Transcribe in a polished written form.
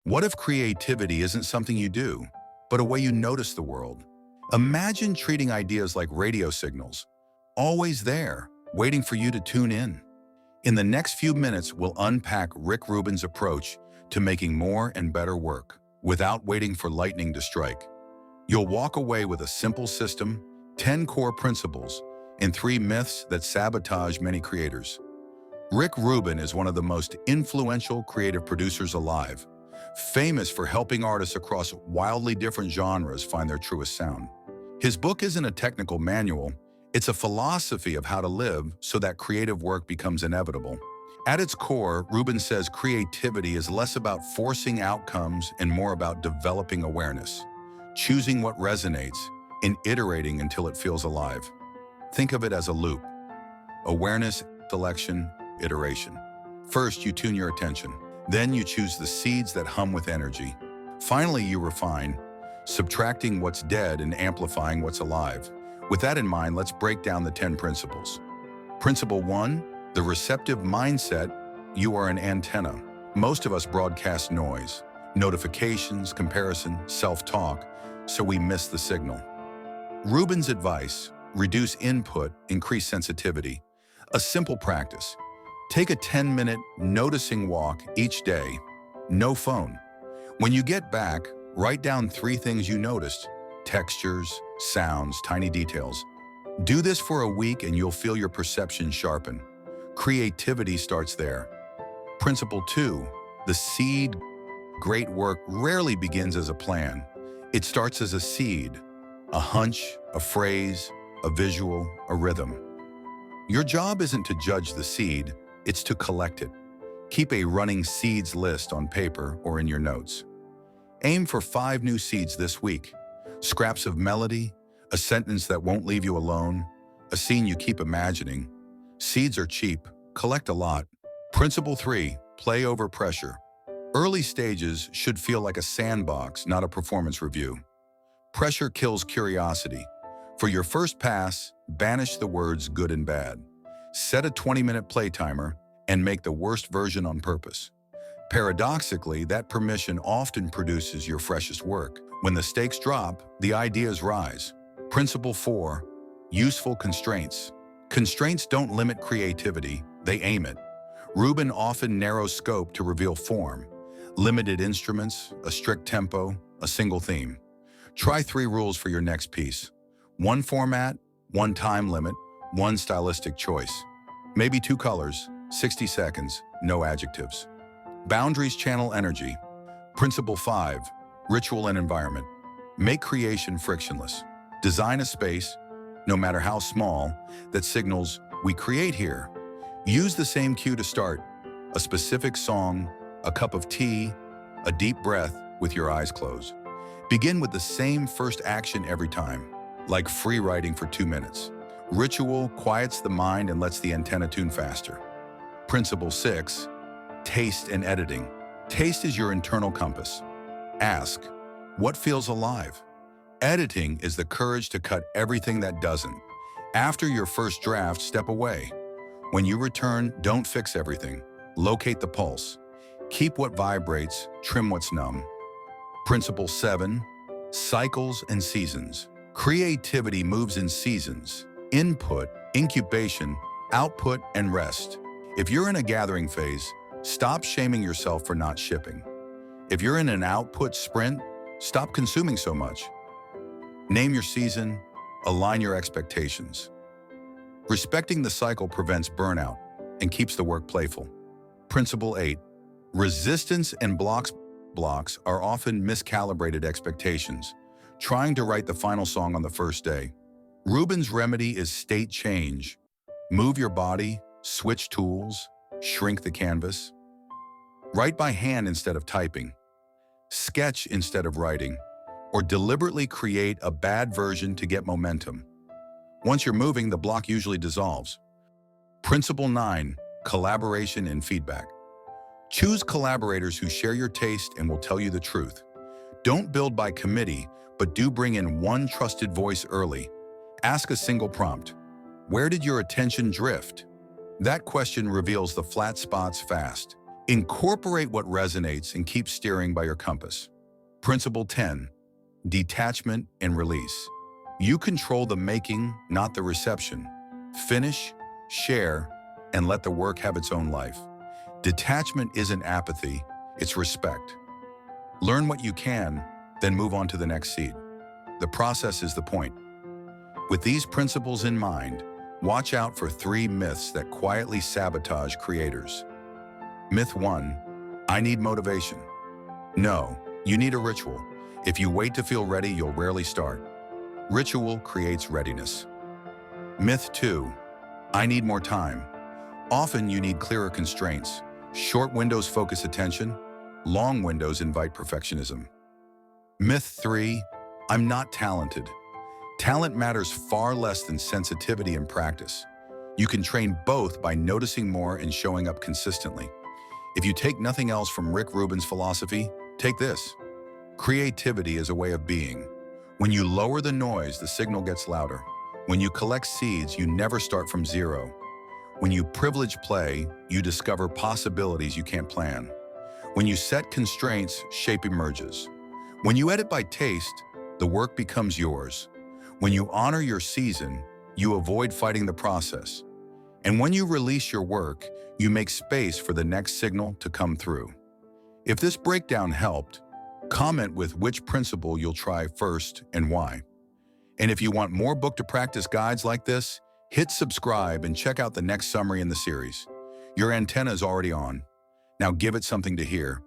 What if creativity isn't something you do, but a way you notice the world? Imagine treating ideas like radio signals, always there, waiting for you to tune in. In the next few minutes, we'll unpack Rick Rubin's approach to making more and better work without waiting for lightning to strike. You'll walk away with a simple system, 10 core principles, and 3 myths that sabotage many creators. Rick Rubin is one of the most influential creative producers alive, famous for helping artists across wildly different genres find their truest sound. His book isn't a technical manual, it's a philosophy of how to live so that creative work becomes inevitable. At its core, Rubin says creativity is less about forcing outcomes and more about developing awareness, choosing what resonates, and iterating until it feels alive. Think of it as a loop: awareness, selection, iteration. First, you tune your attention. Then you choose the seeds that hum with energy. Finally, you refine, subtracting what's dead and amplifying what's alive. With that in mind, let's break down the 10 principles. Principle 1, the receptive mindset. You are an antenna. Most of us broadcast noise, notifications, comparison, self-talk, so we miss the signal. Rubin's advice: reduce input, increase sensitivity. A simple practice: take a 10-minute noticing walk each day. No phone. When you get back, write down 3 things you noticed: textures, sounds, tiny details. Do this for a week and you'll feel your perception sharpen. Creativity starts there. Principle 2, the seed. Great work rarely begins as a plan. It starts as a seed, a hunch, a phrase, a visual, a rhythm. Your job isn't to judge the seed, it's to collect it. Keep a running seeds list on paper or in your notes. Aim for 5 new seeds this week. Scraps of melody, a sentence that won't leave you alone, a scene you keep imagining. Seeds are cheap, collect a lot. Principle 3, play over pressure. Early stages should feel like a sandbox, not a performance review. Pressure kills curiosity. For your first pass, banish the words good and bad. Set a 20-minute play timer and make the worst version on purpose. Paradoxically, that permission often produces your freshest work. When the stakes drop, the ideas rise. Principle 4, useful constraints. Constraints don't limit creativity, they aim it. Rubin often narrows scope to reveal form. Limited instruments, a strict tempo, a single theme. Try 3 rules for your next piece: 1 format, 1 time limit, 1 stylistic choice. Maybe 2 colors, 60 seconds, no adjectives. Boundaries channel energy. Principle 5, ritual and environment. Make creation frictionless. Design a space, no matter how small, that signals, we create here. Use the same cue to start: a specific song, a cup of tea, a deep breath with your eyes closed. Begin with the same first action every time, like free writing for 2 minutes. Ritual quiets the mind and lets the antenna tune faster. Principle 6, taste and editing. Taste is your internal compass. Ask, what feels alive? Editing is the courage to cut everything that doesn't. After your first draft, step away. When you return, don't fix everything. Locate the pulse. Keep what vibrates, trim what's numb. Principle 7, cycles and seasons. Creativity moves in seasons: input, incubation, output, and rest. If you're in a gathering phase, stop shaming yourself for not shipping. If you're in an output sprint, stop consuming so much. Name your season, align your expectations. Respecting the cycle prevents burnout and keeps the work playful. Principle 8, resistance and blocks. Blocks are often miscalibrated expectations, trying to write the final song on the first day. Rubin's remedy is state change. Move your body, switch tools, shrink the canvas. Write by hand instead of typing. Sketch instead of writing, or deliberately create a bad version to get momentum. Once you're moving, the block usually dissolves. Principle 9, collaboration and feedback. Choose collaborators who share your taste and will tell you the truth. Don't build by committee, but do bring in 1 trusted voice early. Ask a single prompt: where did your attention drift? That question reveals the flat spots fast. Incorporate what resonates and keep steering by your compass. Principle 10. Detachment and release. You control the making, not the reception. Finish, share, and let the work have its own life. Detachment isn't apathy, it's respect. Learn what you can, then move on to the next seed. The process is the point. With these principles in mind, watch out for 3 myths that quietly sabotage creators. Myth 1. I need motivation. No, you need a ritual. If you wait to feel ready, you'll rarely start. Ritual creates readiness. Myth 2. I need more time. Often you need clearer constraints. Short windows focus attention. Long windows invite perfectionism. Myth 3. I'm not talented. Talent matters far less than sensitivity and practice. You can train both by noticing more and showing up consistently. If you take nothing else from Rick Rubin's philosophy, take this. Creativity is a way of being. When you lower the noise, the signal gets louder. When you collect seeds, you never start from zero. When you privilege play, you discover possibilities you can't plan. When you set constraints, shape emerges. When you edit by taste, the work becomes yours. When you honor your season, you avoid fighting the process. And when you release your work, you make space for the next signal to come through. If this breakdown helped, comment with which principle you'll try first and why. And if you want more book to practice guides like this, hit subscribe and check out the next summary in the series. Your antenna is already on. Now give it something to hear.